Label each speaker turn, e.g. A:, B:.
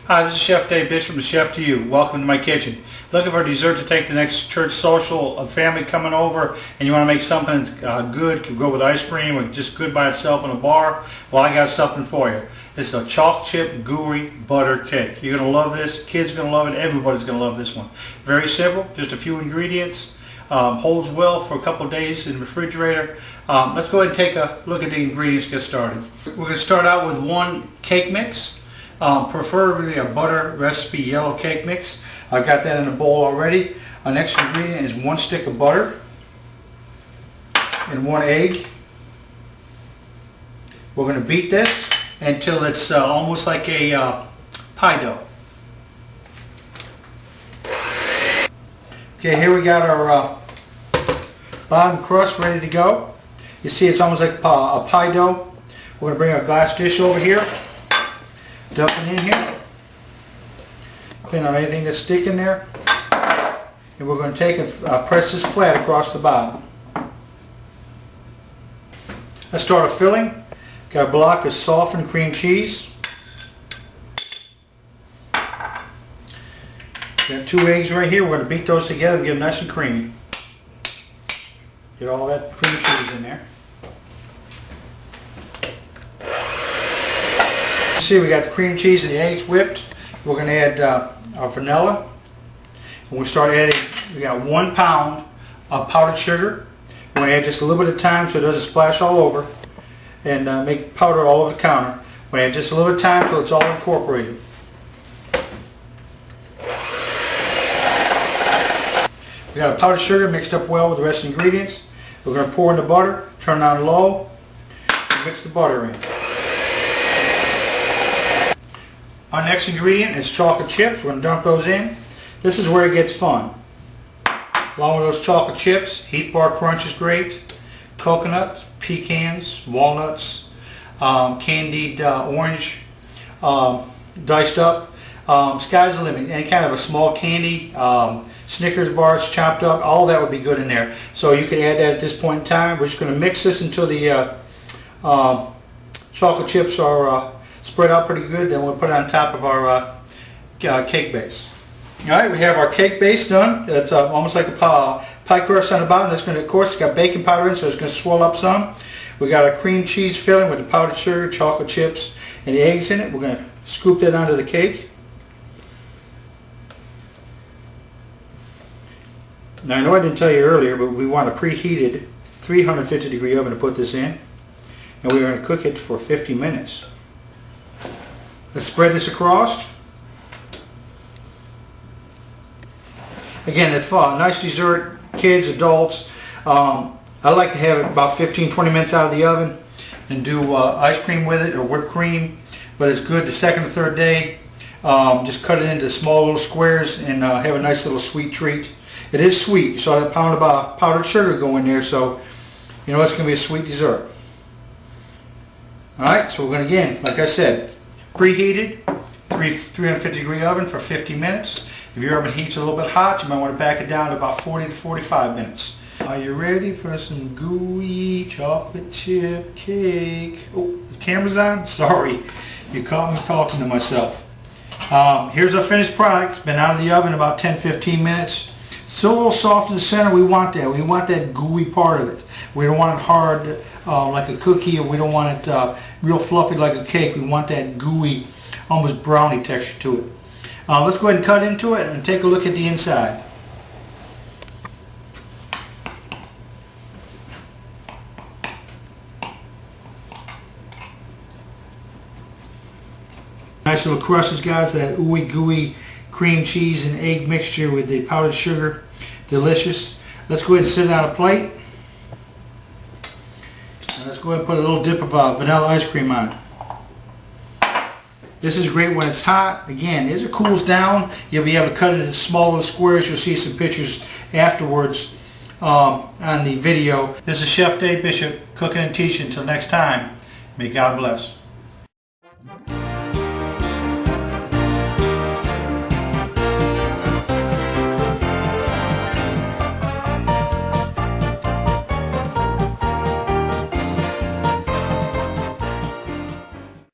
A: Hi, this is Chef Dave Bishop from Chef to You. Welcome to my kitchen. Looking for a dessert to take the next church social, a family coming over, and you want to make something good, could go with ice cream or just good by itself in a bar? Well, I got something for you. This is a chalk chip gooey butter cake. You're going to love this. Kids are going to love it. Everybody's going to love this one. Very simple, just a few ingredients. Holds well for a couple of days in the refrigerator. Let's go ahead and take a look at the ingredients, get started. We're going to start out with one cake mix. Preferably a butter recipe yellow cake mix. I've got that in a bowl already. Our next ingredient is 1 stick of butter and 1 egg. We're going to beat this until it's almost like a pie dough. Okay, here we got our bottom crust ready to go. You see it's almost like a pie dough. We're going to bring our glass dish over here. Dump it in here, clean out anything that's sticking there, and we're going to take and press this flat across the bottom. Let's start a filling. Got a block of softened cream cheese. Got 2 eggs right here. We're going to beat those together and get them nice and creamy. Get all that cream cheese in there. See, we got the cream cheese and the eggs whipped. We're going to add our vanilla. And we'll start adding, we got 1 pound of powdered sugar. We're going to add just a little bit of time so it doesn't splash all over and make powder all over the counter. We're going to add just a little bit of time until it's all incorporated. We got our powdered sugar mixed up well with the rest of the ingredients. We're going to pour in the butter, turn it on low, and mix the butter in. Our next ingredient is chocolate chips. We're going to dump those in. This is where it gets fun. Along with those chocolate chips, Heath Bar Crunch is great. Coconuts, pecans, walnuts, candied orange, diced up. Sky's the limit. Any kind of a small candy, Snickers bars chopped up, all that would be good in there. So you can add that at this point in time. We're just going to mix this until the chocolate chips are spread out pretty good, then we'll put it on top of our cake base. Alright, we have our cake base done. It's almost like a pie crust on the bottom. That's going to, of course, it's got baking powder in, so it's going to swell up some. We got our cream cheese filling with the powdered sugar, chocolate chips, and the eggs in it. We're going to scoop that onto the cake. Now, I know I didn't tell you earlier, but we want a preheated 350 degree oven to put this in. And we're going to cook it for 50 minutes. Let's spread this across. Again, it's a nice dessert, kids, adults. I like to have it about 15-20 minutes out of the oven and do ice cream with it or whipped cream. But it's good the second or third day. Just cut it into small little squares and have a nice little sweet treat. It is sweet, so a pound of powdered sugar go in there, so you know it's going to be a sweet dessert. Alright, so we're going to, again, like I said, preheated, 350 degree oven for 50 minutes. If your oven heats a little bit hot, you might want to back it down to about 40 to 45 minutes. Are you ready for some gooey chocolate chip cake? Oh, the camera's on? Sorry, you caught me talking to myself. Here's our finished product. It's been out of the oven about 10-15 minutes. Still a little soft in the center. We want that. We want that gooey part of it. We don't want it hard like a cookie, or we don't want it real fluffy like a cake. We want that gooey, almost brownie texture to it. Let's go ahead and cut into it and take a look at the inside. Nice little crushes, guys. That ooey gooey cream cheese and egg mixture with the powdered sugar. Delicious. Let's go ahead and sit it on a plate. And let's go ahead and put a little dip of vanilla ice cream on it. This is great when it's hot. Again, as it cools down, you'll be able to cut it into small little squares. You'll see some pictures afterwards. on the video. This is Chef Dave Bishop, cooking and teaching. Until next time, may God bless.